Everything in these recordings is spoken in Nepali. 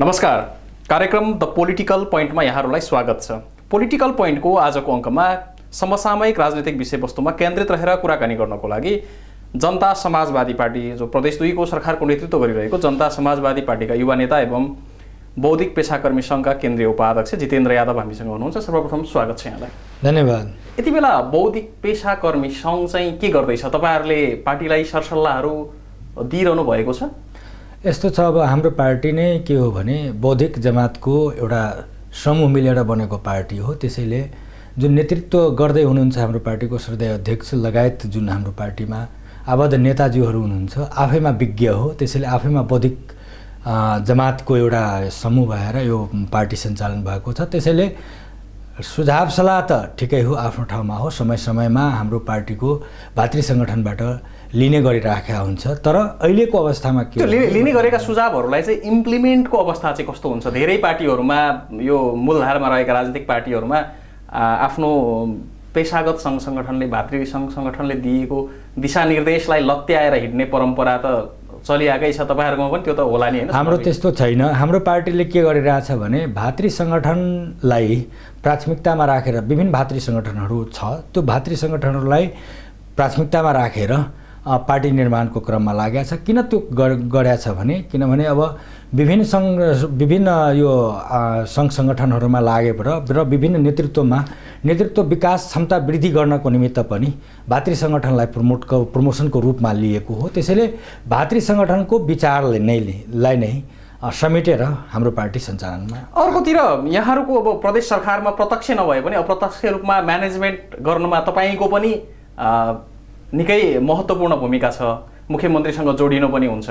नमस्कार। कार्यक्रम द पोलिटिकल पोइन्टमा यहाँहरूलाई स्वागत छ। पोलिटिकल पोइन्टको आजको अङ्कमा समसामयिक राजनीतिक विषयवस्तुमा केन्द्रित रहेर कुराकानी गर्नको लागि जनता समाजवादी पार्टी जो प्रदेश 2 को सरकारको नेतृत्व गरिरहेको जनता समाजवादी पार्टीका युवा नेता एवं बौद्धिक पेशाकर्मी सङ्घका केन्द्रीय उपाध्यक्ष जितेन्द्र यादव हामीसँग हुनुहुन्छ। सर्वप्रथम स्वागत छ यहाँलाई। धन्यवाद। यति बेला बौद्धिक पेशाकर्मी सङ्घ चाहिँ के गर्दैछ? तपाईँहरूले पार्टीलाई सरसल्लाहहरू दिइरहनु भएको छ? यस्तो छ, अब हाम्रो पार्टी नै के हो भने बौद्धिक जमातको एउटा समूह मिलेर बनेको पार्टी हो। त्यसैले जुन नेतृत्व गर्दै हुनुहुन्छ हाम्रो पार्टीको श्रद्धेय अध्यक्ष लगायत जुन हाम्रो पार्टीमा आबद्ध नेताजीहरू हुनुहुन्छ आफैमा विज्ञ हो। त्यसैले आफैमा बौद्धिक जमातको एउटा समूह भएर यो पार्टी सञ्चालन भएको छ। त्यसैले सुझाव सल्लाह त ठिकै हो, आफ्नो ठाउँमा हो। समय समयमा हाम्रो पार्टीको भातृ सङ्गठनबाट लिने गरिराखेका हुन्छ। तर अहिलेको अवस्थामा के लिने गरेका सुझावहरूलाई चाहिँ इम्प्लिमेन्टको अवस्था चाहिँ कस्तो हुन्छ? धेरै पार्टीहरूमा यो मूलधारमा रहेका राजनीतिक पार्टीहरूमा आफ्नो पेशागत सङ्घ सङ्गठनले भातृ सङ्घ सङ्गठनले दिएको दिशानिर्देशलाई लत्याएर हिँड्ने परम्परा त चलिआएकै छ। तपाईँहरूकोमा पनि त्यो त होला नि, होइन? हाम्रो त्यस्तो छैन। हाम्रो पार्टीले के गरिरहेछ भने भातृ सङ्गठनलाई प्राथमिकतामा राखेर विभिन्न भातृ सङ्गठनहरू छ, त्यो भातृ सङ्गठनहरूलाई प्राथमिकतामा राखेर पार्टी निर्माणको क्रममा लागेको छ। किन त्यो गरेछ भने किनभने अब विभिन्न यो सङ्घ सङ्गठनहरूमा लागेर र विभिन्न नेतृत्व विकास क्षमता वृद्धि गर्नको निमित्त पनि भातृ सङ्गठनलाई प्रमोसनको रूपमा लिएको हो। त्यसैले भातृ सङ्गठनको विचारले नै समेटेर हाम्रो पार्टी सञ्चालनमा। अर्कोतिर यहाँहरूको अब प्रदेश सरकारमा प्रत्यक्ष नभए पनि अप्रत्यक्ष रूपमा म्यानेजमेन्ट गर्नमा तपाईँको पनि निकै महत्त्वपूर्ण भूमिका छ। मुख्यमन्त्रीसँग जोडिनु पनि हुन्छ।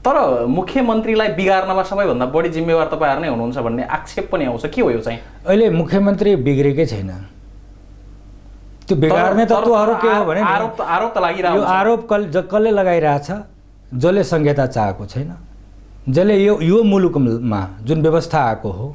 तर मुख्यमन्त्रीलाई बिगार्नमा सबैभन्दा बढी जिम्मेवार तपाईँहरू नै हुनुहुन्छ भन्ने आक्षेप पनि आउँछ। के हो यो चाहिँ? अहिले मुख्यमन्त्री बिग्रेकै छैन। त्यो बिगार्ने तत्त्वहरू के हो भने आरोप त लागिरहेको यो आरोप कसले लगाइरहेछ? जसले संहिता चाहेको छैन, जसले यो मुलुकमा जुन व्यवस्था आएको हो।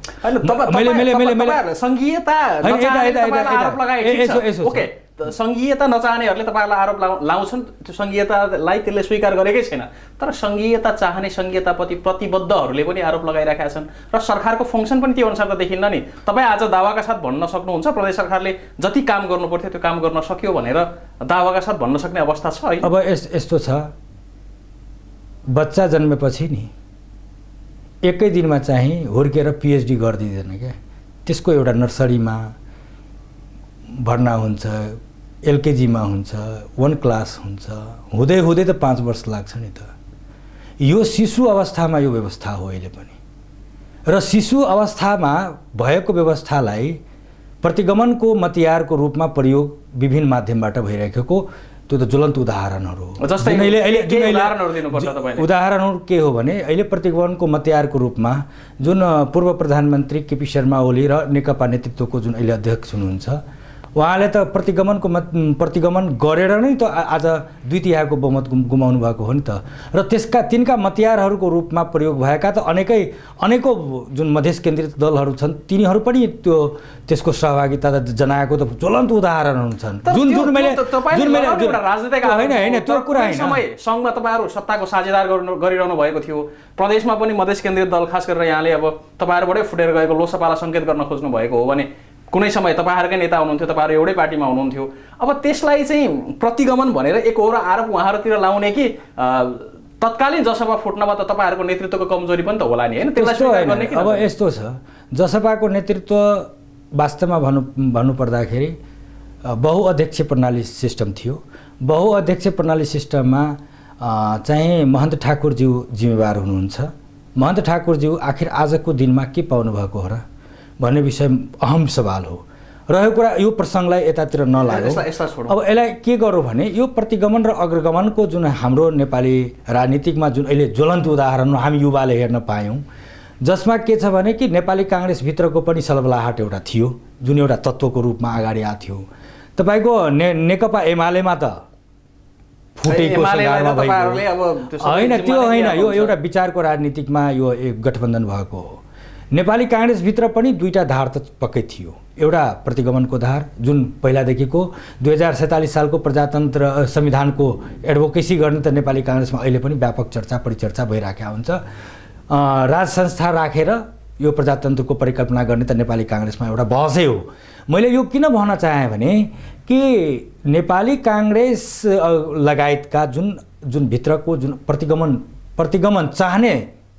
संघीयता नचाहनेहरूले तपाईँहरूलाई आरोप लाउँछन्, त्यो संघीयतालाई त्यसले स्वीकार गरेकै छैन। तर संघीयता चाहने संघीयताप्रति प्रतिबद्धहरूले पनि आरोप लगाइरहेका छन् र सरकारको फङ्सन पनि त्यो अनुसार त देखिन्न नि। तपाईँ आज दावाका साथ भन्न सक्नुहुन्छ प्रदेश सरकारले जति काम गर्नु पर्थ्यो त्यो काम गर्न सक्यो भनेर दावाका साथ भन्न सक्ने अवस्था छ? अब यस्तो छ, बच्चा जन्मेपछि नि एकै दिनमा चाहिँ हुर्केर पिएचडी गरिदिँदैन क्या। त्यसको एउटा नर्सरीमा भर्ना हुन्छ, एलकेजीमा हुन्छ, 1 क्लास हुन्छ, हुँदै त 5 वर्ष लाग्छ नि त। यो शिशु अवस्थामा यो व्यवस्था हो अहिले पनि। र शिशु अवस्थामा भएको व्यवस्थालाई प्रतिगमनको मतियारको रूपमा प्रयोग विभिन्न माध्यमबाट भइरहेको त्यो त ज्वलन्त उदाहरणहरू हो। जस्तै उदाहरणहरू के हो भने अहिले प्रतिगमनको मतियारको रूपमा जुन पूर्व प्रधानमन्त्री केपी शर्मा ओली र नेकपा नेतृत्वको जुन अहिले अध्यक्ष हुनुहुन्छ उहाँले त प्रतिगमन गरेर नै त आज 2/3 बहुमत गुमाउनु भएको हो नि त। र तिनका मतियारहरूको रूपमा प्रयोग भएका त अनेकौँ जुन मधेस केन्द्रित दलहरू छन् तिनीहरू पनि त्यसको सहभागिता जनाएको त ज्वलन्त उदाहरणहरू छन्। सङ्घमा तपाईँहरू सत्ताको साझेदार गरिरहनु भएको थियो। प्रदेशमा पनि मधेस केन्द्रित दल खास गरेर यहाँले अब तपाईँहरूबाटै फुटेर गएको लोकसभालाई सङ्केत गर्न खोज्नु भएको हो भने कुनै समय तपाईँहरूकै नेता हुनुहुन्थ्यो, तपाईँहरू एउटै पार्टीमा हुनुहुन्थ्यो। अब त्यसलाई चाहिँ प्रतिगमन भनेर एक हो र आरोप उहाँहरूतिर लाउने कि तत्कालीन जसपा फुट्नमा त तपाईँहरूको नेतृत्वको कमजोरी पनि त होला नि, होइन? अब यस्तो छ, जसपाको नेतृत्व वास्तवमा भन्नुपर्दाखेरि बहुअध्यक्ष प्रणाली सिस्टम थियो। बहुअध्यक्ष प्रणाली सिस्टममा चाहिँ महन्त ठाकुरज्यू जिम्मेवार हुनुहुन्छ। महन्त ठाकुरज्यू आखिर आजको दिनमा के पाउनु भएको हो र भन्ने विषय अहम सवाल हो। रहेको कुरा यो प्रसङ्गलाई यतातिर नलागो। अब यसलाई के गरौँ भने यो प्रतिगमन र अग्रगमनको जुन हाम्रो नेपाली राजनीतिकमा जुन अहिले ज्वलन्त उदाहरण हामी युवाले हेर्न पायौँ, जसमा के छ भने कि नेपाली काङ्ग्रेसभित्रको पनि सलबलाहट एउटा थियो जुन एउटा तत्त्वको रूपमा अगाडि आएको थियो। तपाईँको नेकपा एमालेमा त फुटेको होइन, त्यो होइन, यो एउटा विचारको राजनीतिकमा यो एक गठबन्धन भएको हो। नेपाली काङ्ग्रेसभित्र पनि 2टा धार त पक्कै थियो। एउटा प्रतिगमनको धार जुन पहिलादेखिको 2047 सालको प्रजातन्त्र संविधानको एडभोकेसी गर्ने त नेपाली काङ्ग्रेसमा अहिले पनि व्यापक चर्चा परिचर्चा भइरहेको हुन्छ। राज संस्था राखेर यो प्रजातन्त्रको परिकल्पना गर्ने त नेपाली काङ्ग्रेसमा एउटा बहसै हो। मैले यो किन भन्न चाहेँ भने कि नेपाली काङ्ग्रेस लगायतका जुन भित्रको जुन प्रतिगमन चाहने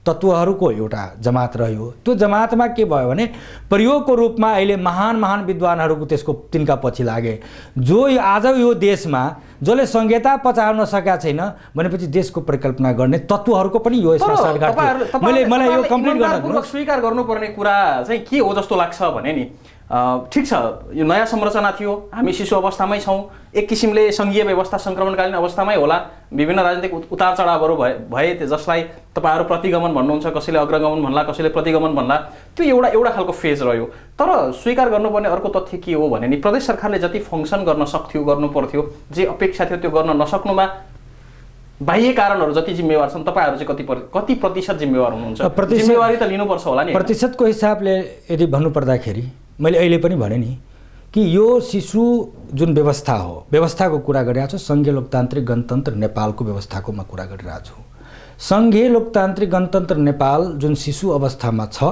तत्त्वहरूको एउटा जमात रह्यो। त्यो जमातमा के भयो भने प्रयोगको रूपमा अहिले महान विद्वानहरूको तिनका पछि लागे। जो आज यो देशमा जसले संहिता पचाउन सकेका छैन भनेपछि देशको परिकल्पना गर्ने तत्त्वहरूको पनि यो यसमा साँठगाँठ थियो। मलाई यो कम्प्लिट गर्न स्वीकार गर्नुपर्ने कुरा चाहिँ के हो जस्तो लाग्छ भने नि, ठिक छ यो नयाँ संरचना थियो, हामी शिशु अवस्थामै छौँ, एक किसिमले सङ्घीय व्यवस्था सङ्क्रमणकालीन अवस्थामै होला, विभिन्न राजनीतिक उतार चढावहरू भए जसलाई तपाईँहरू प्रतिगमन भन्नुहुन्छ, कसैले अग्रगमन भन्ला, कसैले प्रतिगमन भन्ला, त्यो एउटा खालको फेज रह्यो। तर स्वीकार गर्नुपर्ने अर्को तथ्य के हो भने नि प्रदेश सरकारले जति फङ्सन गर्न सक्थ्यो, गर्नु पर्थ्यो, जे अपेक्षा थियो त्यो गर्न नसक्नुमा बाह्य कारणहरू जति जिम्मेवार छन्, तपाईँहरू चाहिँ कति प्रतिशत जिम्मेवार हुनुहुन्छ? जिम्मेवारी त लिनुपर्छ होला नि। प्रतिशतको हिसाबले यदि भन्नुपर्दाखेरि मैले अहिले पनि भने नि कि यो शिशु जुन व्यवस्था हो, व्यवस्थाको कुरा गरिरहेको छु, सङ्घीय लोकतान्त्रिक गणतन्त्र नेपालको व्यवस्थाको म कुरा गरिरहेको छु। सङ्घीय लोकतान्त्रिक गणतन्त्र नेपाल जुन शिशु अवस्थामा छ,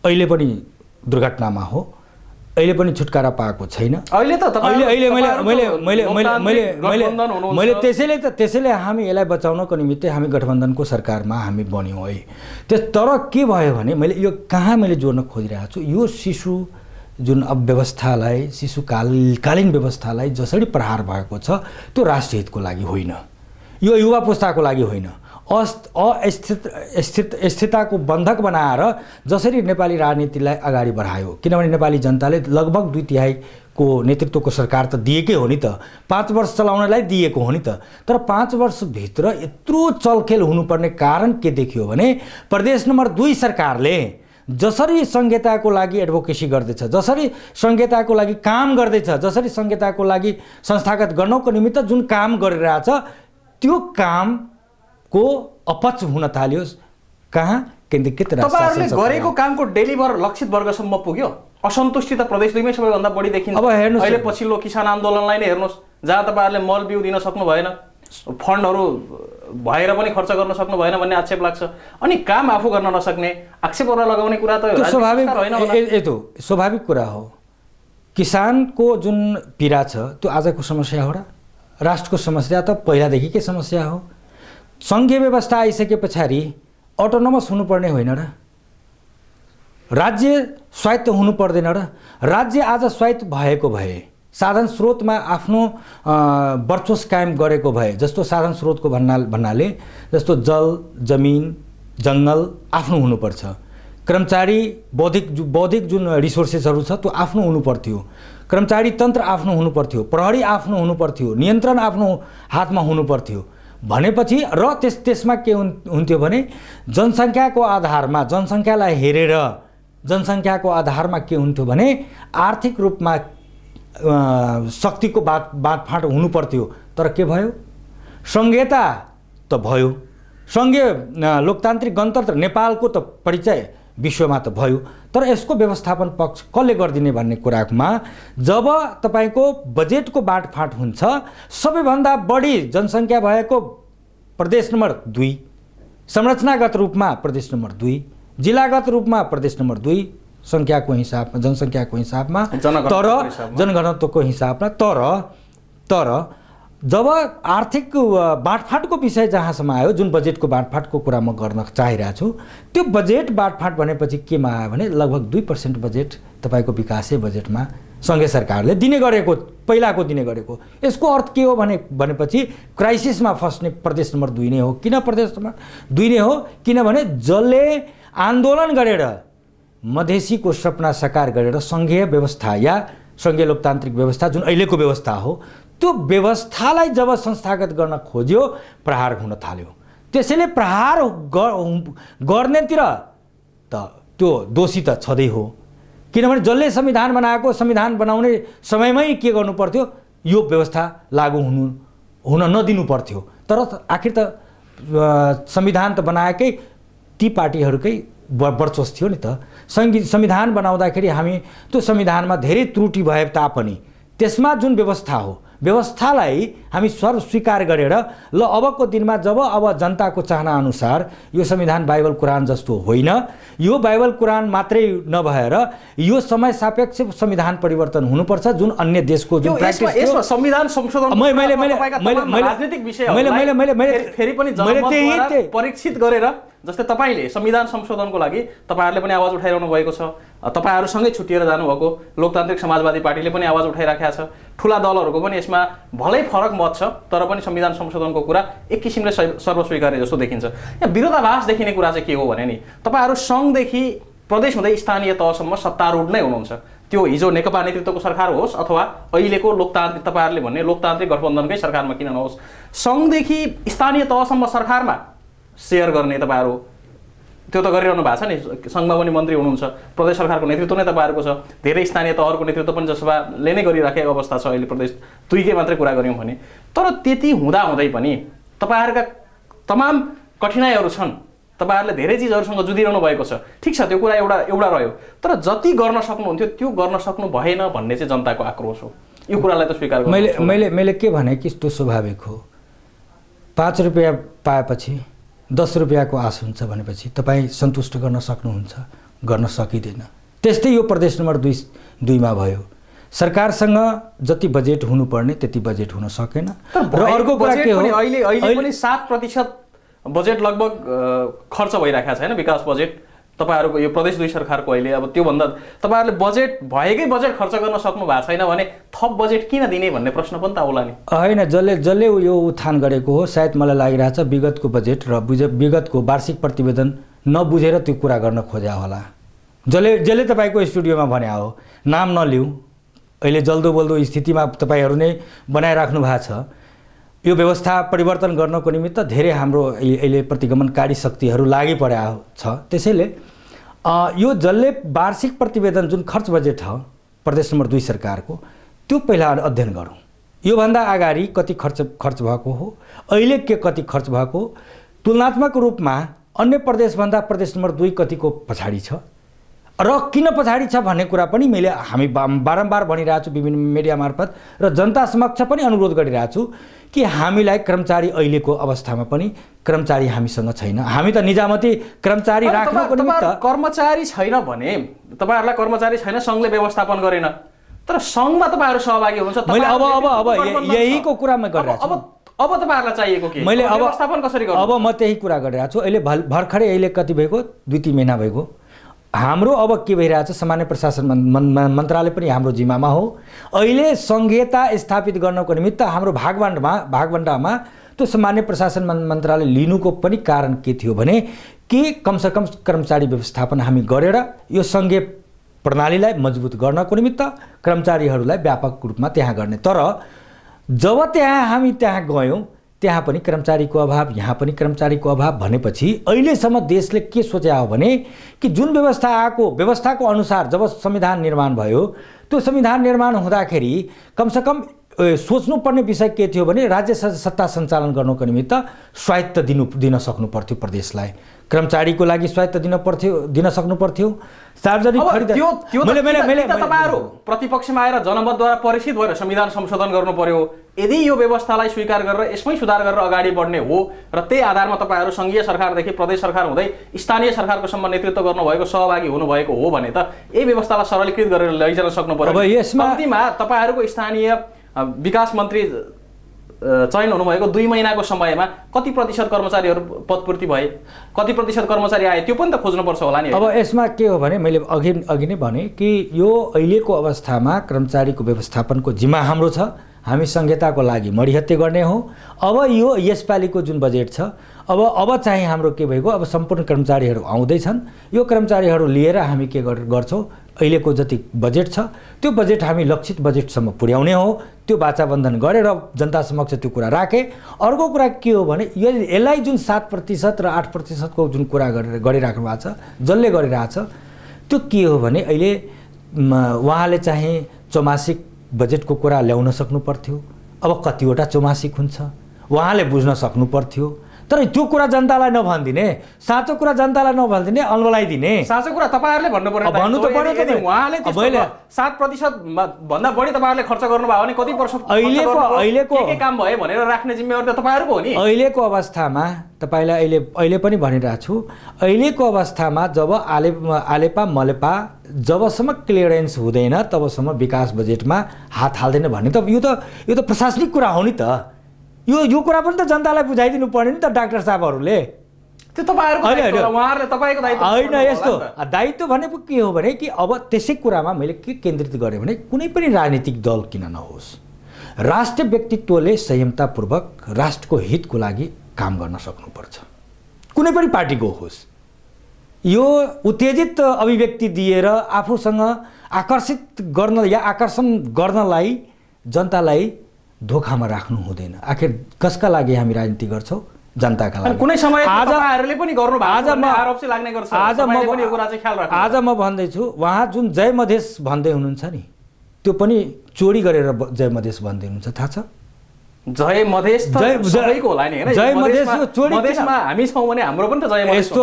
अहिले पनि दुर्घटनामा हो, अहिले पनि छुटकारा पाएको छैन। अहिले मैले त्यसैले हामी यसलाई बचाउनको निमित्त हामी गठबन्धनको सरकारमा हामी बन्यौँ है। तर के भयो भने मैले यो कहाँ मैले जोड्न खोजिरहेको छु, यो शिशु जुन अब व्यवस्थालाई, शिशुकालीन व्यवस्थालाई जसरी प्रहार भएको छ त्यो राष्ट्रहितको लागि होइन, यो युवा पुस्ताको लागि होइन, अस्थिरताको बन्धक बनाएर जसरी नेपाली राजनीतिलाई अगाडि बढायो। किनभने नेपाली जनताले लगभग 2/3को नेतृत्वको सरकार त दिएकै हो नि त, 5 वर्ष चलाउनलाई दिएको हो नि त। तर 5 वर्षभित्र यत्रो चलखेल हुनुपर्ने कारण के देखियो भने प्रदेश नम्बर 2 सरकारले जसरी संहिताको लागि एडभोकेसी गर्दैछ, जसरी संहिताको लागि काम गर्दैछ, जसरी संहिताको लागि संस्थागत गर्नको निमित्त जुन काम गरिरहेछ त्यो कामको अपच हुन थाल्यो। कहाँ? केन्द्रीकृत तपाईँहरूले गरेको कामको डेलिभर लक्षित वर्गसम्म पुग्यो? असन्तुष्टि त प्रदेश 2मै सबैभन्दा बढी देखिन्छ। अब हेर्नुहोस्, अहिले पछिल्लो किसान आन्दोलनलाई नै हेर्नुहोस्, जहाँ तपाईँहरूले मल बिउ दिन सक्नु भएन, फन्डहरू भएर पनि खर्च गर्न सक्नु भएन भन्ने आक्षेप लाग्छ। अनि काम आफू गर्न नसक्ने आक्षेप गर्न लगाउने कुरा त स्वाभाविक कुरा हो। किसानको जुन पीडा छ त्यो आजको समस्या हो र राष्ट्रको समस्या त पहिलादेखिकै समस्या हो। सङ्घीय व्यवस्था आइसके पछाडि अटोनोमस हुनुपर्ने होइन र, राज्य स्वायत्त हुनु पर्दैन र? राज्य आज स्वायत्त भएको भए, साधन स्रोतमा आफ्नो वर्चस्व कायम गरेको भए, जस्तो साधन स्रोतको भन्नाले जस्तो जल, जमिन, जङ्गल आफ्नो हुनुपर्छ, कर्मचारी बौद्धिक जुन रिसोर्सेसहरू छ त्यो आफ्नो हुनुपर्थ्यो, कर्मचारी तन्त्र आफ्नो हुनुपर्थ्यो, प्रहरी आफ्नो हुनुपर्थ्यो, नियन्त्रण आफ्नो हातमा हुनुपर्थ्यो भनेपछि र त्यसमा के हुन्थ्यो भने जनसङ्ख्याको आधारमा, जनसङ्ख्यालाई हेरेर जनसङ्ख्याको आधारमा के हुन्थ्यो भने आर्थिक रूपमा शक्तिको बाँडफाँड हुनुपर्थ्यो। तर के भयो? संहिता त भयो, सङ्घीय लोकतान्त्रिक गणतन्त्र नेपालको त परिचय विश्वमा त भयो, तर यसको व्यवस्थापन पक्ष कसले गरिदिने भन्ने कुरामा जब तपाईँको बजेटको बाँडफाँड हुन्छ, सबैभन्दा बढी जनसङ्ख्या भएको प्रदेश नम्बर 2, संरचनागत रूपमा प्रदेश नम्बर 2, जिल्लागत रूपमा प्रदेश नम्बर 2 संख्याको हिसाबमा, जनसङ्ख्याको हिसाबमा, तर जनघनत्वको हिसाबमा, तर जब आर्थिक बाँडफाँडको विषय जहाँसम्म आयो, जुन बजेटको बाँडफाँडको कुरा म गर्न चाहिरहेको छु, त्यो बजेट बाँडफाँड भनेपछि केमा आयो भने लगभग 2% बजेट तपाईँको विकासे बजेटमा सङ्घीय सरकारले दिने गरेको, पहिलाको दिने गरेको। यसको अर्थ के हो भनेपछि क्राइसिसमा फस्ने प्रदेश नम्बर 2 नै हो। किन प्रदेश नम्बर 2 नै हो? किनभने जसले आन्दोलन गरेर मधेसीको सपना साकार गरेर सङ्घीय व्यवस्था या सङ्घीय लोकतान्त्रिक व्यवस्था जुन अहिलेको व्यवस्था हो त्यो व्यवस्थालाई जब संस्थागत गर्न खोज्यो, प्रहार हुन थाल्यो। त्यसैले प्रहार गर्नेतिर त त्यो दोषी त छँदै हो, किनभने जसले संविधान बनाएको, संविधान बनाउने समयमै के गर्नु पर्थ्यो, यो व्यवस्था लागू हुन नदिनु पर्थ्यो। तर आखिर त संविधान त बनाएकै ती पार्टीहरूकै वर्चस्व थियो नि त। संविधान बनाउँदाखेरि हामी त्यो संविधानमा धेरै त्रुटि भए तापनि त्यसमा जुन व्यवस्था हो, व्यवस्थालाई हामी स्वीकार गरेर ल अबको दिनमा जब अब जनताको चाहना अनुसार यो संविधान बाइबल कुरान जस्तो होइन, यो बाइबल कुरान मात्रै नभएर यो समय सापेक्ष संविधान परिवर्तन हुनुपर्छ जुन अन्य देशको जुन प्र्याक्टिस यसमा संविधान संशोधन राजनीतिक विषय फेरि पनि जनमतद्वारा परीक्षित गरेर, जस्तै तपाईले संविधान संशोधनको लागि तपाईहरुले पनि आवाज उठाइरहनु भएको छ, तपाईहरुसँगै छुटिएर जानुभएको लोकतान्त्रिक समाजवादी पार्टीले पनि आवाज उठाइराखेको छ, ठूला दलहरुको पनि यसमा भलै फरक मत छ, तर पनि संविधान संशोधनको कुरा एक किसिमले सर्वस्वीकार्य जस्तो देखिन्छ। यहाँ विरोधाभास देखिने कुरा चाहिँ के हो भने नि तपाईहरु संघदेखि प्रदेश हुँदै स्थानीय तहसम्म सत्तारूढ नै हुनुहुन्छ, त्यो हिजो नेकपा नेतृत्वको सरकार होस् अथवा अहिलेको लोकतान्त्रिक तपाईहरुले भन्ने लोकतान्त्रिक गठबन्धनकै सरकारमा किन नहोस्, संघदेखि स्थानीय तहसम्म सरकारमा शेयर गर्ने तपाईहरु त्यो त गरिरहनु भएको छ नि। संघमा पनि मन्त्री हुनुहुन्छ, प्रदेश सरकारको नेतृत्व नै तपाईहरुको छ, धेरै स्थानीय तहहरुको नेतृत्व पनि जसपाले नै गरिराखेको अवस्था छ अहिले प्रदेश दुईकै मात्रै कुरा गर्यौं भने। तर त्यति हुँदा हुँदै पनि तपाईहरुका तमाम कठिनाइहरु छन्, तपाईहरुले धेरै चीजहरुसँग जुधिरहनु भएको छ, ठीक छ, त्यो कुरा एउटा रह्यो, तर जति गर्न सक्नुहुन्थ्यो त्यो गर्न सक्नु भएन भन्ने चाहिँ जनताको आक्रोश हो। यो कुरालाई त स्वीकार गर्नु मैले के भने कि त्यो स्वाभाविक हो। 5 रुपैयाँ पाएपछि 10 रुपैयाँको आश हुन्छ भनेपछि तपाईँ सन्तुष्ट गर्न सक्नुहुन्छ, गर्न सकिँदैन। त्यस्तै यो प्रदेश नम्बर 2 मा भयो। सरकारसँग जति बजेट हुनुपर्ने त्यति बजेट हुन सकेन। र अर्को कुरा के हो, अहिले पनि 7% बजेट लगभग खर्च भइराखेको छ हैन, विकास बजेट तपाईहरुको यो प्रदेश 2 सरकारको अहिले। अब त्यो भन्दा तपाईहरुले बजेट भएकै बजेट खर्च गर्न सक्नु भएको छैन भने थप बजेट किन दिने भन्ने प्रश्न पनि त आउला नि। हैन, जसले यो उत्थान गरेको हो सायद मलाई लागिरहेछ विगतको बजेट र विगतको वार्षिक प्रतिवेदन नबुझेर त्यो कुरा गर्न खोज्या होला। जसले तपाईको स्टुडियोमा भने हो, नाम नलिऊ, अहिले जल्दो बोल्दो स्थितिमा तपाईहरु नै बनाइराख्नु भएको छ। यो व्यवस्था परिवर्तन गर्नको निमित्त धेरै हाम्रो अहिले प्रतिगमनकारी शक्तिहरू लागि परेका छ। त्यसैले यो जसले वार्षिक प्रतिवेदन जुन खर्च बजेट छ प्रदेश नम्बर 2 सरकारको त्यो पहिला अध्ययन गरौँ। योभन्दा अगाडि कति खर्च भएको हो, अहिले के कति खर्च भएको, तुलनात्मक रूपमा अन्य प्रदेशभन्दा प्रदेश नम्बर 2 कतिको पछाडि छ र किन पछाडि छ भन्ने कुरा पनि हामी बारम्बार भनिरहेको छु विभिन्न मिडिया मार्फत र जनता समक्ष पनि अनुरोध गरिरहेको छु कि हामीलाई कर्मचारी अहिलेको अवस्थामा पनि कर्मचारी हामीसँग छैन। हामी त निजामती कर्मचारी राख्नको निमित्त कर्मचारी छैन भने तपाईहरुलाई कर्मचारी छैन, संघले व्यवस्थापन गरेन, तर संघमा तपाईहरु सहभागी हुनुहुन्छ। मैले अब यहीको कुरा म गरिरहेको छु। अब तपाईहरुलाई चाहिएको के, मैले व्यवस्थापन कसरी गर्नु? अब म त्यही कुरा गरिरहेको छु। अहिले भर्खरै अहिले कति भएको 2-3 महिना भएको हाम्रो अब के भइरहेछ, सामान्य प्रशासन मन्त्रालय पनि हाम्रो जिम्मामा हो। अहिले संघीयता स्थापित गर्नको निमित्त हाम्रो भागवण्डामा त्यो सामान्य प्रशासन मन्त्रालय लिनुको पनि कारण के थियो भने कि कमसेकम कर्मचारी व्यवस्थापन हामी गरेर यो संघीय प्रणालीलाई मजबुत गर्नको निमित्त कर्मचारीहरूलाई व्यापक रूपमा त्यहाँ गर्ने। तर जब हामी त्यहाँ गयौँ त्यहाँ पनि कर्मचारीको अभाव, यहाँ पनि कर्मचारीको अभाव भनेपछि अहिलेसम्म देशले के सोच्या हो भने कि जुन व्यवस्थाको अनुसार जब संविधान निर्माण भयो त्यो संविधान निर्माण हुँदाखेरि कमसेकम सोच्नुपर्ने विषय के थियो भने राज्य सत्ता सञ्चालन गर्नको निमित्त स्वायत्त दिन सक्नु पर्थ्यो प्रदेशलाई। कर्मचारीको लागि स्वायत्त दिन सक्नु पर्थ्यो। सार्वजनिक खरिद तपाईहरु प्रतिपक्षमा आएर जनमतद्वारा परीक्षित भएर संविधान संशोधन गर्नु पर्यो। यदि यो व्यवस्थालाई स्वीकार गरेर यसमै सुधार गरेर अगाडि बढ्ने हो र त्यही आधारमा तपाईहरु संघीय सरकारदेखि प्रदेश सरकार हुँदै स्थानीय सरकारको सम्म नेतृत्व गर्नुभएको सहभागी हुनुभएको हो भने त यही व्यवस्थालाई सरलीकृत गरेर लैजान सक्नु पर्यो। अब यसमा कम्तीमा तपाईहरुको स्थानीय विकास मन्त्री चयन हुनुभएको 2 महिनाको समयमा कति प्रतिशत कर्मचारीहरू पदपूर्ति भए, कति प्रतिशत कर्मचारी आए, त्यो पनि त खोज्नुपर्छ होला नि। अब यसमा के हो भने मैले अघि नै भने कि यो अहिलेको अवस्थामा कर्मचारीको व्यवस्थापनको जिम्मा हाम्रो छ। हामी संहिताको लागि मरिहत्ते गर्ने हो। अब यो यसपालिको जुन बजेट छ अब चाहिँ हाम्रो के भएको, अब सम्पूर्ण कर्मचारीहरू आउँदैछन्। यो कर्मचारीहरू लिएर हामी के गर्छौँ, अहिलेको जति बजेट छ त्यो बजेट हामी लक्षित बजेटसम्म पुर्याउने हो। त्यो वाचाबन्धन गरेर जनता समक्ष त्यो कुरा राखे। अर्को कुरा के हो भने यसलाई जुन 7% र 8% को जुन कुरा गरिराख्नु भएको छ, जसले गरिरहेछ त्यो के हो भने अहिले उहाँले चाहिँ चौमासिक बजेटको कुरा ल्याउन सक्नु पर्थ्यो। अब कतिवटा चौमासिक हुन्छ उहाँले बुझ्न सक्नु पर्थ्यो। तर त्यो कुरा जनतालाई नभनिदिने, साँचो कुरा जनतालाई नभनिदिने, अल्मलाइदिने। साँचो कुरा तपाईहरुले भन्नु पर्यो। भन्नु त पर्यो। यदि उहाँले त्यस्तो 7% भन्दा बढी तपाईहरुले खर्च गर्नुभयो भने कति % अहिलेको के काम भयो भनेर राख्ने जिम्मेवारी त तपाईहरुको हो नि। अहिलेको अवस्थामा तपाईलाई अहिले पनि भनिरहेको छु, अहिलेको अवस्थामा जब आलेपा मलेपा जबसम्म क्लियरेन्स हुँदैन तबसम्म विकास बजेटमा हात हाल्दैन भन्ने त यो त प्रशासनिक कुरा हो नि त। यो कुरा पनि त जनतालाई बुझाइदिनु पर्ने नि त डाक्टर साहबहरूले। त्यो तपाईहरुको दायित्व हो, उहाँहरुले तपाईको दायित्व होइन। यस्तो दायित्व भनेको के हो भने कि अब त्यसै कुरामा मैले के केन्द्रित गरेँ भने कुनै पनि राजनीतिक दल किन नहोस्, राष्ट्रिय व्यक्तित्वले संयमतापूर्वक राष्ट्रको हितको लागि काम गर्न सक्नुपर्छ, कुनै पनि पार्टीको होस्। यो उत्तेजित अभिव्यक्ति दिएर आफूसँग आकर्षित गर्न या आकर्षण गर्नलाई जनतालाई धोखामा राख्नु हुँदैन। आखिर कसका लागि हामी राजनीति गर्छौँ? जनताका लागि। कुनै समय तपाईहरुले पनि गर्नु भएको आरोप चाहिँ लाग्ने गर्छ। तपाईले पनि यो कुरा चाहिँ ख्याल राख्नु। आज म भन्दैछु, उहाँ जुन जय मधेस भन्दै हुनुहुन्छ नि, त्यो पनि चोरी गरेर जय मधेस भन्दै हुनुहुन्छ, थाहा छ? जय मधेस त सबैको होला नि हैन। जय मधेस चोरी मधेसमा हामी छौं भने हाम्रो पनि त जय मधेस यस्तो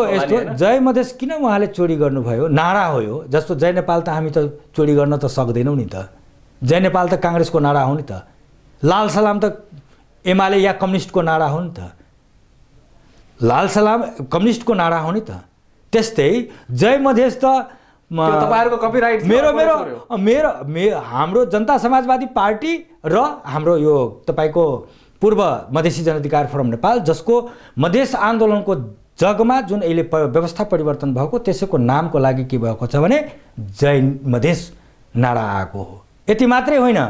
जय मधेस किन उहाँले चोरी गर्नुभयो? नारा हो यो। जस्तो जय नेपाल त हामी त चोरी गर्न त सक्दैनौँ नि त। जय नेपाल त काङ्ग्रेसको नारा हो नि त। लाल सलाम त एमाले या कम्युनिस्टको नारा हो नि त। लाल सलाम कम्युनिस्टको नारा हो नि त। त्यस्तै जय मधेस त तपाईहरुको कपिराइट हाम्रो जनता समाजवादी पार्टी र हाम्रो यो तपाईको पूर्व मधेसी जनाधिकार फोरम नेपाल, जसको मधेस आन्दोलनको जगमा जुन अहिले व्यवस्था परिवर्तन भएको त्यसैको नामको लागि के भएको छ भने जय मधेस नारा आएको हो। यति मात्रै होइन,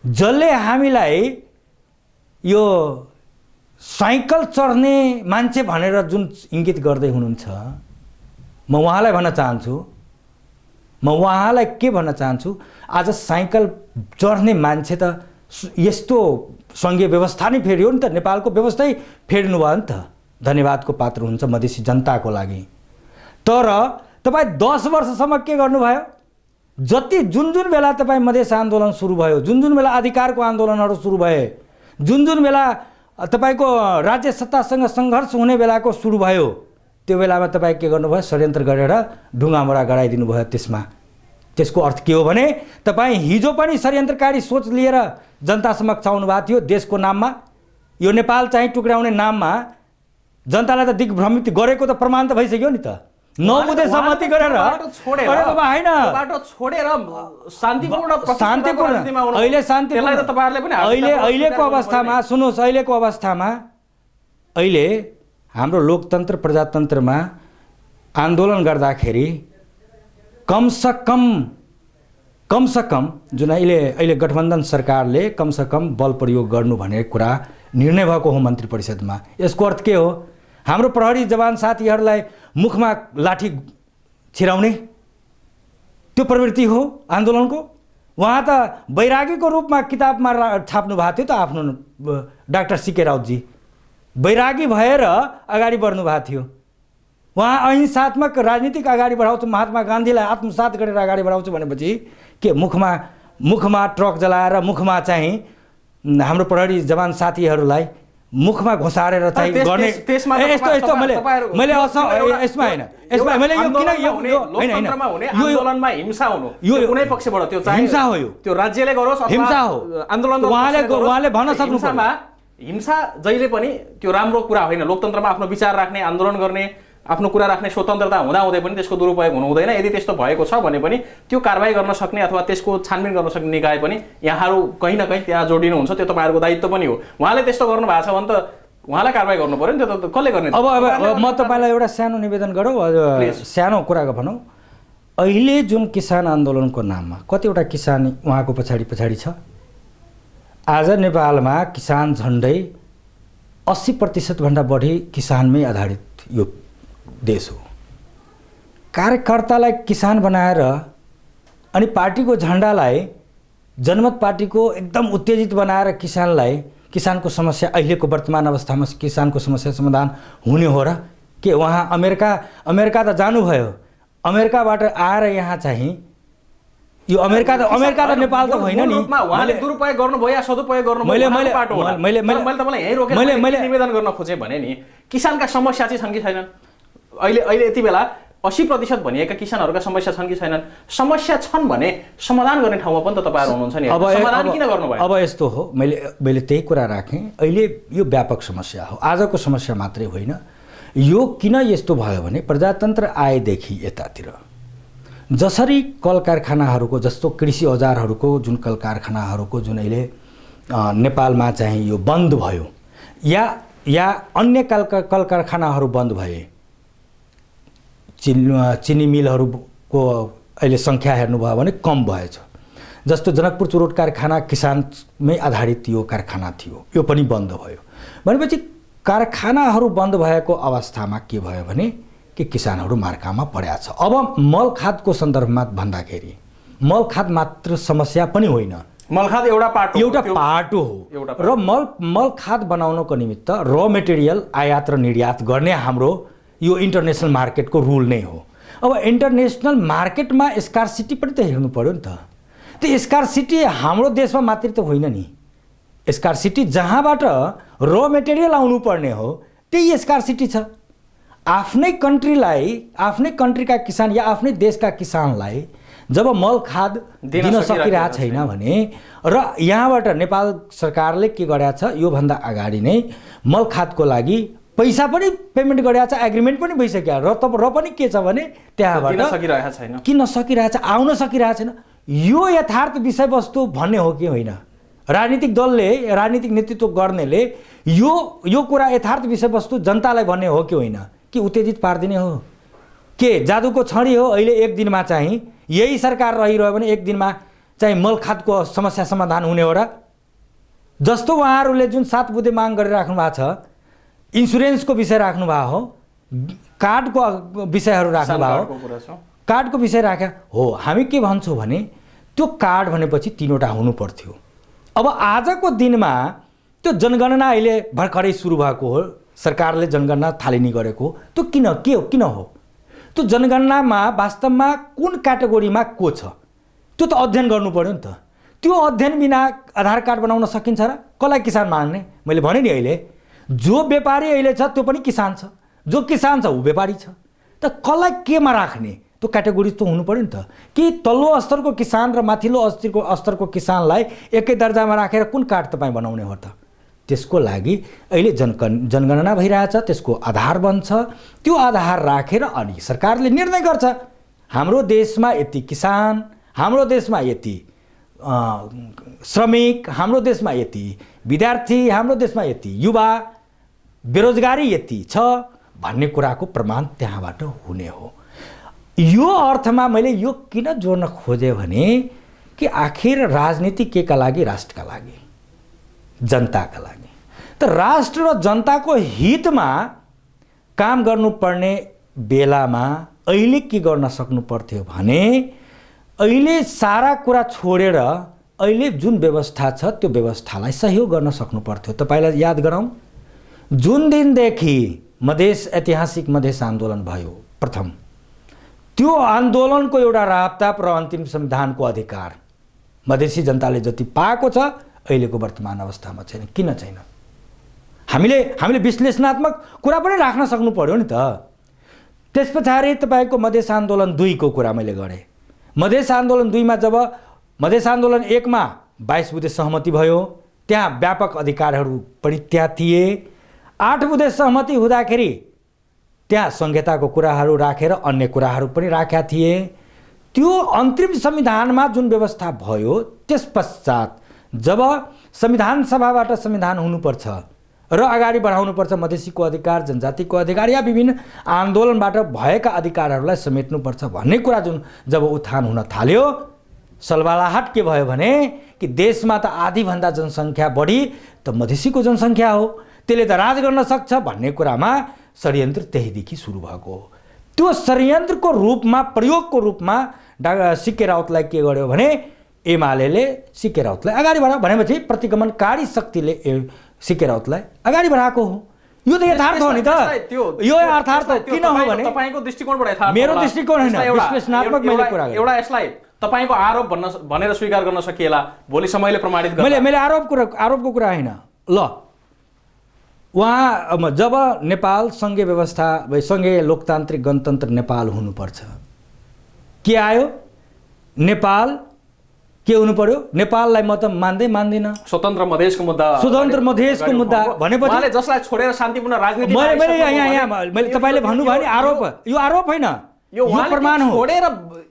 जसले हामीलाई यो साइकल चढ्ने मान्छे भनेर जुन इङ्गित गर्दै हुनुहुन्छ, म उहाँलाई के भन्न चाहन्छु, आज साइकल चढ्ने मान्छे त यस्तो सङ्घीय व्यवस्था नै फेर्यो नि त, नेपालको व्यवस्थै फेर्नु भयो नि त। धन्यवादको पात्र हुन्छ मधेसी जनताको लागि। तर तपाईँ 10 वर्षसम्म के गर्नुभयो? जुन बेला तपाईँ मधेस आन्दोलन सुरु भयो, जुन बेला अधिकारको आन्दोलनहरू सुरु भए, जुन बेला तपाईको राज्य सत्तासँग सङ्घर्ष हुने बेलाको सुरु भयो, त्यो बेलामा तपाईँ के गर्नुभयो? षड्यन्त्र गरेर ढुङ्गामुढा गराइदिनु भयो। त्यसको अर्थ के हो भने तपाईँ हिजो पनि षड्यन्त्रकारी सोच लिएर जनता समक्ष आउनु भएको थियो। देशको नाममा, यो नेपाल चाहिँ टुक्राउने नाममा जनतालाई त दिग्भ्रमित गरेको त प्रमाण त भइसक्यो नि त। 9 बुँदे सहमति गरेर अहिलेको अवस्थामा सुन्नुहोस्, अहिलेको अवस्थामा अहिले हाम्रो लोकतन्त्र प्रजातन्त्रमा आन्दोलन गर्दाखेरि कमसे कम जुन अहिले गठबन्धन सरकारले कमसेकम बल प्रयोग गर्नु भन्ने कुरा निर्णय भएको हो मन्त्री परिषदमा। यसको अर्थ के हो? हाम्रो प्रहरी जवान साथीहरूलाई मुखमा लाठी छिराउने त्यो प्रवृत्ति हो आन्दोलनको। उहाँ त बैरागीको रूपमा किताबमा छाप्नु भएको थियो त आफ्नो डाक्टर सीके राउतजी बैरागी भएर अगाडि बढ्नु भएको थियो। उहाँ अहिंसात्मक राजनीतिक अगाडि बढाउँछु, महात्मा गान्धीलाई आत्मसात गरेर अगाडि बढाउँछु भनेपछि के मुखमा ट्रक जलाएर मुखमा चाहिँ हाम्रो प्रहरी जवान साथीहरूलाई मुखमा घोसारेर चाहिँ गर्ने यस्तो मैले यसमा मैले आन्दोलनमा हिंसा हुनु यो कुनै पक्षबाट त्यो चाहिँ हिंसा हो, त्यो राज्यले गरोस् अथवा हिंसा हो। आन्दोलन उहाँले भन्न सक्नु हिंसा जहिले पनि त्यो राम्रो कुरा होइन। लोकतन्त्रमा आफ्नो विचार राख्ने, आन्दोलन गर्ने, आफ्नो कुरा राख्ने स्वतन्त्रता हुँदाहुँदै पनि त्यसको दुरुपयोग हुनु हुँदैन। यदि त्यस्तो भएको छ भने पनि त्यो कारबाही गर्न सक्ने अथवा त्यसको छानबिन गर्न सक्ने निकाय पनि यहाँहरू कहीँ न कहीँ त्यहाँ जोडिनुहुन्छ। त्यो तपाईँहरूको दायित्व पनि हो। उहाँले त्यस्तो गर्नु भएको छ भने त उहाँलाई कारबाही गर्नु पर्यो नि, त्यो त कसले गर्ने? अब म तपाईँलाई एउटा सानो निवेदन गरौँ, सानो कुराको भनौँ। अहिले जुन किसान आन्दोलनको नाममा कतिवटा किसान उहाँको पछाडि छ। आज नेपालमा किसान झन्डै 80% भन्दा बढी किसानमै आधारित यो देश हो। कार्यकर्तालाई किसान बनाएर अनि पार्टीको झन्डालाई जनमत पार्टीको एकदम उत्तेजित बनाएर किसानको समस्या अहिलेको वर्तमान अवस्थामा किसानको समस्या समाधान हुने हो र के? उहाँ अमेरिका त जानुभयो, अमेरिकाबाट आएर यहाँ चाहिँ यो अमेरिका त नेपाल त होइन नि। उहाँले दुरुपयोग गर्नुभयो या सदुपयोग गर्नुभयो पाटो होला। मैले तपाईँलाई यहीँ रोकेर निवेदन गर्न खोजेँ भने नि किसानका समस्या चाहिँ छन् कि छैनन्? अहिले यति बेला 80% भनिएका किसानहरूका समस्या छन् कि छैनन्? समस्या छन् भने समाधान गर्ने ठाउँमा पनि त तपाईँहरू हुनुहुन्छ नि। समाधान किन गर्नुभयो? अब यस्तो हो, मैले त्यही कुरा राखेँ। अहिले यो व्यापक समस्या हो, आजको समस्या मात्रै होइन। यो किन यस्तो भयो भने प्रजातन्त्र आएदेखि यतातिर जसरी कल कारखानाहरूको जस्तो कृषि औजारहरूको जुन कल कारखानाहरूको जुन अहिले नेपालमा चाहिँ यो बन्द भयो या अन्य कल कारखानाहरू बन्द भए, चिनी मिलहरूको अहिले सङ्ख्या हेर्नुभयो भने कम भएछ। जस्तो जनकपुर चुरोट कारखाना किसानमै आधारित यो कारखाना थियो, यो पनि बन्द भयो। भनेपछि कारखानाहरू बन्द भएको अवस्थामा के भयो भने कि किसानहरू मार्कामा परेका छ। अब मल खादको सन्दर्भमा भन्दाखेरि मल खाद मात्र समस्या पनि होइन, मल खाद एउटा पाटो हो र मल खाद बनाउनको निमित्त र मेटेरियल आयात र निर्यात गर्ने हाम्रो यो इन्टरनेसनल मार्केटको रुल नै हो। अब इन्टरनेसनल मार्केटमा स्कार्सिटी पनि त हेर्नु पर्यो नि त। त्यो स्कार्सिटी हाम्रो देशमा मात्रै त होइन नि। स्कार्सिटी जहाँबाट र मेटेरियल आउनु पर्ने हो त्यही स्कार्सिटी छ। आफ्नै कन्ट्रीका किसान या आफ्नै देशका किसानलाई जब मल खाद दिन सकिरहेको छैन भने र यहाँबाट नेपाल सरकारले के गरेको छ, योभन्दा अगाडि नै मल खादको लागि पैसा पनि पेमेन्ट गरेको छ, एग्रिमेन्ट पनि भइसक्यो र पनि के छ भने त्यहाँबाट किन सकिरहेको छ, आउन सकिरहेको छैन। यो यथार्थ विषयवस्तु भन्ने हो कि होइन? राजनीतिक दलले, राजनीतिक नेतृत्व गर्नेले यो कुरा यथार्थ विषयवस्तु जनतालाई भन्ने हो कि होइन? कि उत्तेजित पारिदिने हो? के जादुको छडी हो? अहिले एक दिनमा चाहिँ यही सरकार रहिरह्यो भने एक दिनमा चाहिँ मल खादको समस्या समाधान हुने हो र? जस्तो उहाँहरूले जुन 7 बुँदे माग गरिराख्नु भएको छ, इन्सुरेन्सको विषय राख्नु भएको हो, कार्डको विषयहरू राख्नु भएको हो, कार्डको विषय राख्या हो। हामी के भन्छौँ भने त्यो कार्ड भनेपछि 3वटा हुनु पर्थ्यो। अब आजको दिनमा त्यो जनगणना अहिले भर्खरै सुरु भएको हो, सरकारले जनगणना थालिने गरेको, त्यो किन हो? त्यो जनगणनामा वास्तवमा कुन क्याटेगोरीमा को छ त्यो त अध्ययन गर्नु पर्यो नि त। त्यो अध्ययन बिना आधार कार्ड बनाउन सकिन्छ र? कसलाई किसान मान्ने? मैले भने नि अहिले जो व्यापारी अहिले छ त्यो पनि किसान छ, जो किसान छ ऊ व्यापारी छ। त कसलाई केमा राख्ने? त्यो क्याटेगोरी त हुनु पर्यो नि त। कि तल्लो स्तरको किसान र माथिल्लो स्तरको किसानलाई एकै दर्जामा राखेर कुन कार्ड तपाईँ बनाउने हो त? त्यसको लागि अहिले जनगणना भइरहेछ, त्यसको आधार बन्छ। त्यो आधार राखेर अनि सरकारले निर्णय गर्छ, हाम्रो देशमा यति किसान, हाम्रो देशमा यति श्रमिक, हाम्रो देशमा यति विद्यार्थी, हाम्रो देशमा यति युवा, बेरोजगारी यति छ भन्ने कुराको प्रमाण त्यहाँबाट हुने हो। यो अर्थमा मैले यो किन जोड्न खोजेँ भने कि आखिर राजनीति केका लागि? राष्ट्रका लागि, जनताका लागि। त राष्ट्र र जनताको हितमा काम गर्नुपर्ने बेलामा अहिले के गर्न सक्नु पर्थ्यो भने अहिले सारा कुरा छोडेर अहिले जुन व्यवस्था छ त्यो व्यवस्थालाई सहयोग गर्न सक्नु पर्थ्यो। तपाईलाई याद गराउँ, जुन दिनदेखि ऐतिहासिक मधेस आन्दोलन भयो प्रथम, त्यो आन्दोलनको एउटा राब्ता र अन्तिम संविधानको अधिकार मधेसी जनताले जति पाएको छ अहिलेको वर्तमान अवस्थामा छैन। किन छैन? हामीले विश्लेषणात्मक कुरा पनि राख्न सक्नु पर्यो नि त। त्यसपछि तपाईको मधेस आन्दोलन 2 को कुरा मैले गरेँ। मधेस आन्दोलन 2 मा जब मधेस आन्दोलन 1 मा 22 बुँदे सहमति भयो, त्यहाँ व्यापक अधिकारहरू पनि त्यहाँ थिए। 8 बुँदे सहमति हुँदाखेरि त्यहाँ संहिताको कुराहरू राखेर अन्य कुराहरू पनि राखेका थिए। त्यो अन्तिम संविधानमा जुन व्यवस्था भयो त्यसपश्चात जब संविधान सभाबाट संविधान हुनुपर्छ र अगाडि बढाउनुपर्छ मधेसीको अधिकार, जनजातिको अधिकार या विभिन्न आन्दोलनबाट भएका अधिकारहरूलाई समेट्नुपर्छ भन्ने कुरा जुन जब उत्थान हुन थाल्यो, सलबालाहट के भयो भने कि देशमा त आधीभन्दा जनसङ्ख्या बढी त मधेसीको जनसङ्ख्या हो, त्यसले त राज गर्न सक्छ भन्ने कुरामा षड्यन्त्र त्यहीदेखि सुरु भएको हो। त्यो षड्यन्त्रको रूपमा, प्रयोगको रूपमा सिके राउतलाई के गर्यो भने एमाले सिके राउतलाई अगाडि बढायो भनेपछि प्रतिगमनकारी शक्तिले सिके राउतलाई अगाडि बढाएको हो। यो त यथार्थ हो नि त। यो यथार्थ किन हो भने तपाईको दृष्टिकोणबाट यथार्थ, मेरो दृष्टिकोण हैन, विश्लेषणात्मक मैले कुरा गरेँ। एउटा यसलाई तपाईँको आरोप भनेर स्वीकार गर्न सकिएला, भोलि समयले प्रमाणित गर्ला। मैले आरोपको कुरा होइन। ल उहाँ जब नेपाल सङ्घीय व्यवस्था सङ्घीय लोकतान्त्रिक गणतन्त्र नेपाल हुनुपर्छ, के आयो? नेपाल के हुनु पर्यो? नेपाललाई म त मान्दिनँ। स्वतन्त्र मधेसको मुद्दा भनेपछि उहाँले जसलाई छोडेर शान्तिपूर्ण राजनीति मैले मैले तपाईँले भन्नुभयो नि आरोप, यो आरोप होइन, यो प्रमाण हो। छोडेर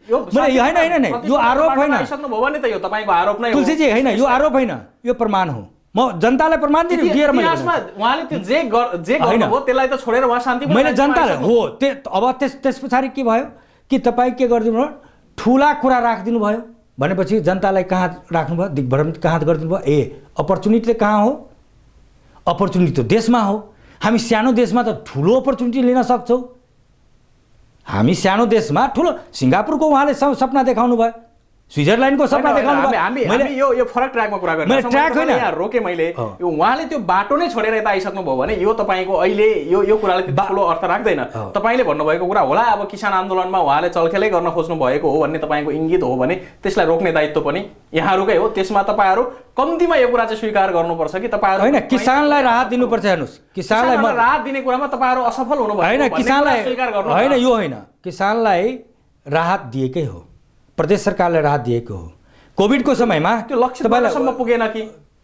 होइन यो आरोप होइन, सक्नुभयो भने त यो तपाईँको आरोप नै हो तुलसीजी। होइन यो आरोप होइन, यो प्रमाण हो। म जनतालाई प्रमाण दिएर उहाँले त्यो जे गर्नुभयो त्यसलाई त छोडेर उहाँ शान्तिपूर्ण मैले जनतालाई हो। अब त्यस पछाडि के भयो कि तपाईँ के गरिदिनु भयो? ठुला कुरा राखिदिनु भयो भनेपछि जनतालाई कहाँ राख्नुभयो? दिग्भ्रमित कहाँ गरिदिनु भयो? अपर्च्युनिटी त कहाँ हो? अपर्च्युनिटी त देशमा हो। हामी सानो देशमा त ठुलो अपर्च्युनिटी लिन सक्छौँ। हामी सानो देशमा ठुलो सिङ्गापुरको उहाँले सपना देखाउनु भयो, स्विजरल्यान्डको सपना देखाउनु भयो। मैले यो फरक ट्र्याकमा कुरा गर्ने ट्र्याक होइन, यहाँ रोके मैले। यो उहाँले त्यो बाटो नै छोडेर यता आइसक्नु भयो भने यो तपाईँको अहिले यो कुराले ठुलो अर्थ राख्दैन। तपाईँले भन्नुभएको कुरा होला, अब किसान आन्दोलनमा उहाँले चलखेलै गर्न खोज्नु भएको हो भन्ने तपाईँको इङ्गित हो भने त्यसलाई रोक्ने दायित्व पनि यहाँहरूकै हो। त्यसमा तपाईँहरू कम्तीमा यो कुरा चाहिँ स्वीकार गर्नुपर्छ कि तपाईँहरू होइन किसानलाई राहत दिनुपर्छ। हेर्नुहोस्, किसानलाई राहत दिने कुरामा तपाईँहरू असफल हुनुभयो होइन, किसानलाई स्वीकार गर्नु होइन, यो होइन, किसानलाई राहत दिएकै हो, प्रदेश सरकारले राहत दिएको हो। कोभिडको समयमा त्यो लक्ष्यसम्म पुगेन कि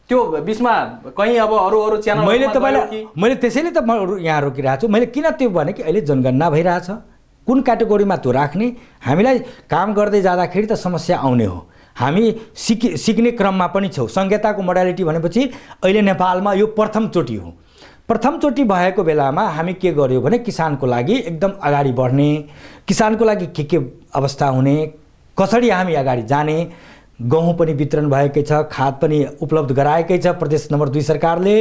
त्यो बिचमा कहीँ अब अरू च्यानल मैले त्यसैले त यहाँ रोकिरहेको छु। मैले किन त्यो भने कि अहिले जनगणना भइरहेछ, कुन क्याटेगोरीमा त्यो राख्ने, हामीलाई काम गर्दै जाँदाखेरि त समस्या आउने हो। हामी सिक्ने क्रममा पनि छौँ। संहिताको मोडालिटी भनेपछि अहिले नेपालमा यो प्रथमचोटि हो। प्रथमचोटि भएको बेलामा हामी के गर्यो भने किसानको लागि एकदम अगाडि बढ्ने, किसानको लागि के अवस्था हुने, कसरी हामी अगाडि जाने, गहुँ पनि वितरण भएकै छ, खाद पनि उपलब्ध गराएकै छ प्रदेश नम्बर 2 सरकारले।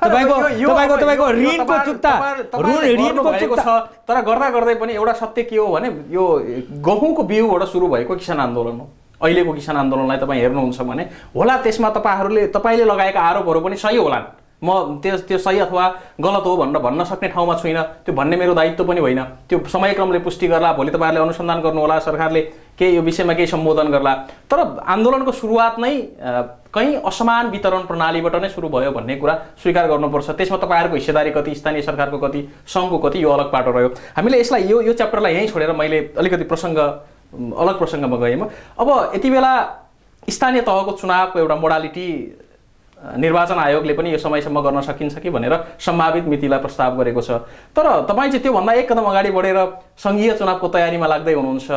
तपाईँको ऋणको चुक्ता छ। तर गर्दा गर्दै पनि एउटा सत्य के हो भने यो गहुँको बिउबाट सुरु भएको किसान आन्दोलन हो। अहिलेको किसान आन्दोलनलाई तपाईँ हेर्नुहुन्छ भने होला त्यसमा तपाईँले लगाएका आरोपहरू पनि सही होलान्। म त्यो सही अथवा गलत हो भनेर भन्न सक्ने ठाउँमा छुइनँ, त्यो भन्ने मेरो दायित्व पनि होइन। त्यो समयक्रमले पुष्टि गर्ला, भोलि तपाईँहरूले अनुसन्धान गर्नुहोला, सरकारले केही यो विषयमा केही सम्बोधन गर्ला। तर आन्दोलनको सुरुवात नै कहीँ असमान वितरण प्रणालीबाट नै सुरु भयो भन्ने कुरा स्वीकार गर्नुपर्छ। त्यसमा तपाईँहरूको हिस्सेदारी कति, स्थानीय सरकारको कति, सङ्घको कति, यो अलग पाटो रह्यो। हामीले यसलाई यो च्याप्टरलाई यहीँ छोडेर मैले अलिकति अलग प्रसङ्गमा गएँ। अब यति बेला स्थानीय तहको चुनावको एउटा मोडालिटी निर्वाचन आयोगले पनि यो समयसम्म गर्न सकिन्छ कि भनेर सम्भावित मितिलाई प्रस्ताव गरेको छ। तर तपाईँ चाहिँ त्योभन्दा एक कदम अगाडि बढेर सङ्घीय चुनावको तयारीमा लाग्दै हुनुहुन्छ।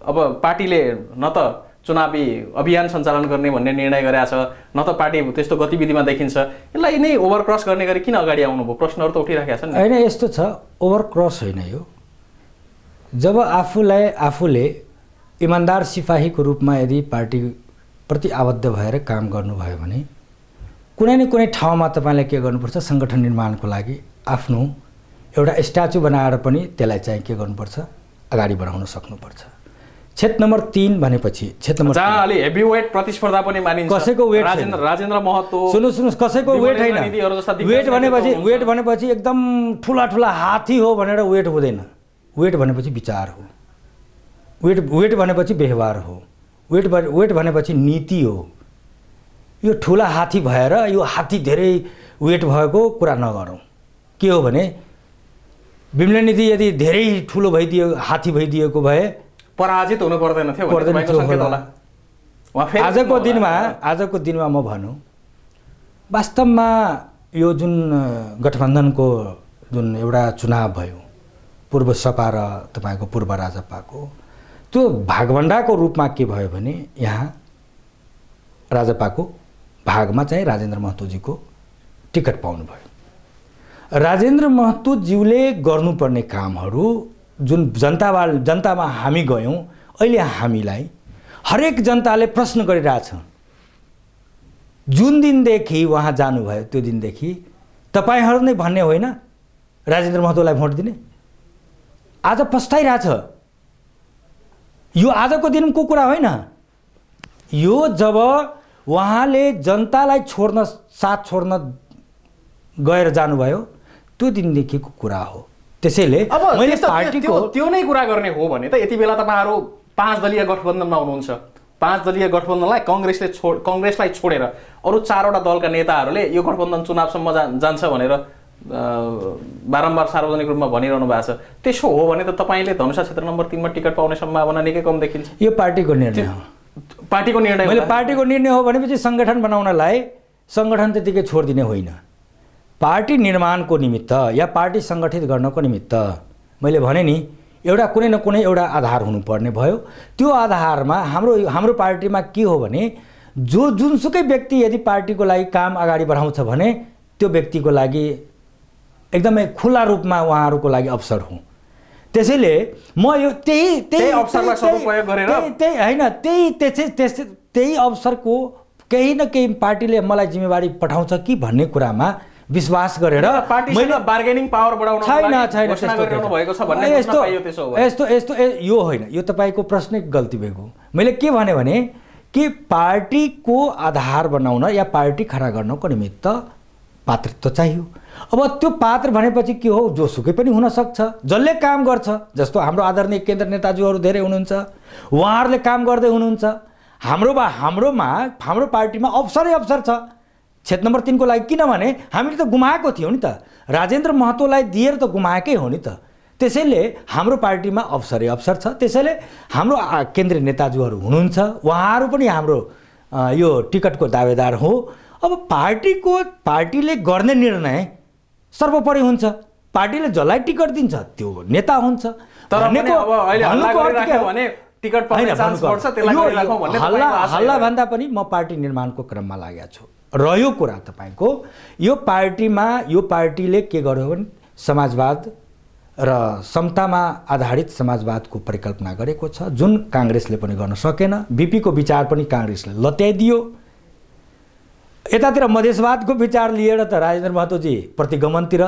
अब पार्टीले न त चुनावी अभियान सञ्चालन गर्ने भन्ने निर्णय गरेको छ, न त पार्टी त्यस्तो गतिविधिमा देखिन्छ। यसलाई नै ओभरक्रस गर्ने गरी किन अगाडि आउनुभयो? प्रश्नहरू त उठिराखेका छन्। होइन, यस्तो छ, ओभरक्रस होइन यो। जब आफूले इमान्दार सिपाहीको रूपमा यदि पार्टीप्रति आबद्ध भएर काम गर्नुभयो भने कुनै न कुनै ठाउँमा तपाईँले के गर्नुपर्छ? सङ्गठन निर्माणको लागि आफ्नो एउटा स्ट्याचु बनाएर पनि त्यसलाई चाहिँ के गर्नुपर्छ? अगाडि बढाउन सक्नुपर्छ। क्षेत्र नम्बर 3 भनेपछि क्षेत्र नम्बर जहाँ अलि हेभीवेट प्रतिस्पर्धा पनि मानिन्छ। कसैको वेट राजेन्द्र महतो सुन्नुहोस्, कसैको वेट होइन। वेट भनेपछि एकदम ठुला हात्ती हो भनेर वेट हुँदैन। वेट भनेपछि विचार हो, वेट भनेपछि व्यवहार हो, वेट भनेपछि नीति हो। यो ठुला हात्ती भएर यो हात्ती धेरै वेट भएको कुरा नगरौँ। के हो भने विमलनिधि यदि धेरै ठुलो हात्ती भइदिएको भए पराजित हुनु पर्दैन थियो। आजको दिनमा म भनौँ, वास्तवमा यो जुन गठबन्धनको जुन एउटा चुनाव भयो पूर्व सपा र तपाईँको पूर्व राजपाको, त्यो भागभण्डाको रूपमा के भयो भने यहाँ राजपाको भागमा चाहिँ राजेन्द्र महतोजीको टिकट पाउनुभयो। राजेन्द्र महतोज्यूले गर्नुपर्ने कामहरू जुन जनतामा हामी गयौँ, अहिले हामीलाई हरेक जनताले प्रश्न गरिरहेछ। जुन दिनदेखि उहाँ जानुभयो त्यो दिनदेखि तपाईँहरू नै भन्ने होइन राजेन्द्र महतोलाई भोट दिने, आज पस्ताइरहेछ। यो आजको दिनको कुरा होइन, यो जब उहाँले जनतालाई साथ छोड्न गएर जानुभयो त्यो दिनदेखिको कुरा हो। त्यसैले मैले पार्टीको त्यो नै कुरा गर्ने हो भने त यति बेला तपाईँहरू 5 दलीय गठबन्धनमा हुनुहुन्छ। 5 दलीय गठबन्धनलाई कङ्ग्रेसलाई छोडेर अरू 4वटा दलका नेताहरूले यो गठबन्धन चुनावसम्म जान्छ भनेर बारम्बार सार्वजनिक रूपमा भनिरहनु भएको छ। त्यसो हो भने त तपाईँले धनुषा क्षेत्र नम्बर 3 मा टिकट पाउने सम्भावना निकै कम देखिन्छ। यो पार्टीको निर्णय हो। पार्टीको निर्णय मैले पार्टीको निर्णय हो भनेपछि सङ्गठन बनाउनलाई सङ्गठन त्यतिकै छोडिदिने होइन। पार्टी निर्माणको निमित्त या पार्टी सङ्गठित गर्नको निमित्त मैले भने नि एउटा कुनै न कुनै एउटा आधार हुनुपर्ने भयो। त्यो आधारमा हाम्रो पार्टीमा के हो भने जुनसुकै व्यक्ति यदि पार्टीको लागि काम अगाडि बढाउँछ भने त्यो व्यक्तिको लागि एकदमै खुला रूपमा उहाँहरूको लागि अवसर हो। त्यसैले म यो त्यही अवसरलाई सदुपयोग गरेर त्यही अवसरको केही न केही पार्टीले मलाई जिम्मेवारी पठाउँछ कि भन्ने कुरामा विश्वास गरेर मैले बार्गेनिङ पावर बढाउन यस्तो यो होइन। यो तपाईँको प्रश्न गल्ती भएको। मैले के भने कि पार्टीको आधार बनाउन या पार्टी खडा गर्नको निमित्त पात्रित्व चाहियो। अब त्यो पात्र भनेपछि के हो, जोसुकै पनि हुनसक्छ, जसले काम गर्छ। जस्तो हाम्रो आदरणीय केन्द्र नेताजीहरू धेरै हुनुहुन्छ, उहाँहरूले काम गर्दै हुनुहुन्छ। हाम्रो पार्टीमा अवसरै अवसर छ क्षेत्र नम्बर 3 को लागि। किनभने हामीले त गुमाएको थियौँ नि त, राजेन्द्र महतोलाई दिएर त गुमाएकै हो नि त। त्यसैले हाम्रो पार्टीमा अवसरै अवसर छ। त्यसैले हाम्रो केन्द्रीय नेताजीहरू हुनुहुन्छ, उहाँहरू पनि हाम्रो यो टिकटको दावेदार हो। अब पार्टीले गर्ने निर्णय सर्वोपरि हुन्छ। पार्टीले जसलाई टिकट दिन्छ त्यो नेता हुन्छ। हल्ला भन्दा पनि म पार्टी निर्माणको क्रममा लागेको छु। रह्यो कुरा तपाईँको यो पार्टीले के गर्यो भने समाजवाद र समतामा आधारित समाजवादको परिकल्पना गरेको छ, जुन काङ्ग्रेसले पनि गर्न सकेन। बीपीको विचार पनि काङ्ग्रेसले लत्याइदियो। यतातिर मधेसवादको विचार लिएर त राजेन्द्र महतोजी प्रतिगमनतिर।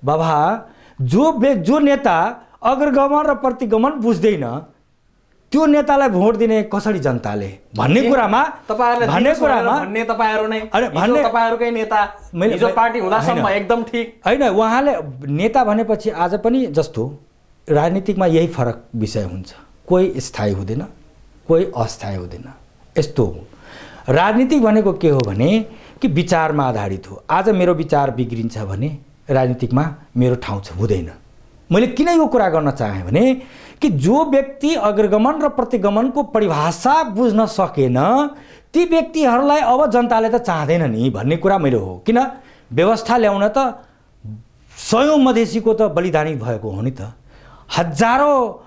बाबा जो नेता अग्रगमन र प्रतिगमन बुझ्दैन त्यो नेतालाई भोट दिने कसरी जनताले भन्ने कुरामा तपाईँहरूकै नेता हिजो पार्टी हुँदासम्म एकदम ठीक होइन। उहाँले नेता भनेपछि आज पनि जस्तो राजनीतिकमा यही फरक विषय हुन्छ, कोही स्थायी हुँदैन, कोही अस्थायी हुँदैन। यस्तो हो राजनीतिक भनेको। के हो भने कि विचारमा आधारित हो। आज मेरो विचार बिग्रिन्छ भने राजनीतिकमा मेरो ठाउँ हुँदैन। मैले किन यो कुरा गर्न चाहेँ भने कि जो व्यक्ति अग्रगमन र प्रतिगमनको परिभाषा बुझ्न सकेन ती व्यक्तिहरूलाई अब जनताले त चाहँदैन नि भन्ने कुरा मेरो हो। किन व्यवस्था ल्याउन त सयौँ मधेसीको त बलिदानी भएको हो नि त। हजारौँ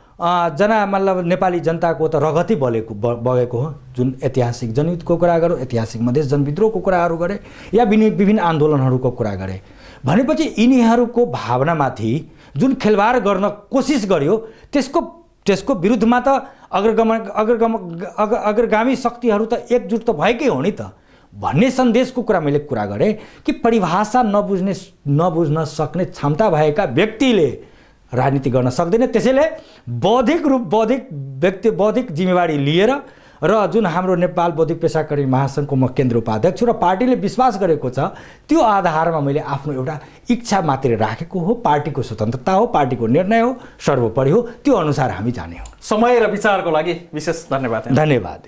जना मतलब नेपाली जनताको त रगतै बगेको हो। जुन ऐतिहासिक जनयुद्धको कुरा गरौँ, ऐतिहासिक मधेस जनविद्रोहको कुराहरू गरे या विभिन्न आन्दोलनहरूको कुरा गरे भनेपछि यिनीहरूको भावनामाथि जुन खेलवाड गर्न कोसिस गर्यो त्यसको विरुद्धमा त अग्रगामी शक्तिहरू त एकजुट त भएकै हो नि त भन्ने सन्देशको कुरा मैले कुरा गरेँ कि परिभाषा नबुझ्न सक्ने क्षमता भएका व्यक्तिले राजनीति गर्न सक्दैन। त्यसैले बौद्धिक जिम्मेवारी लिएर र जुन हाम्रो नेपाल बौद्धिक पेसाकर्मी महासङ्घको म केन्द्र उपाध्यक्ष र पार्टीले विश्वास गरेको छ त्यो आधारमा मैले आफ्नो एउटा इच्छा मात्रै राखेको हो। पार्टीको स्वतन्त्रता हो, पार्टीको निर्णय हो, सर्वोपरि हो, त्यो अनुसार हामी जाने हो। समय र विचारको लागि विशेष धन्यवाद।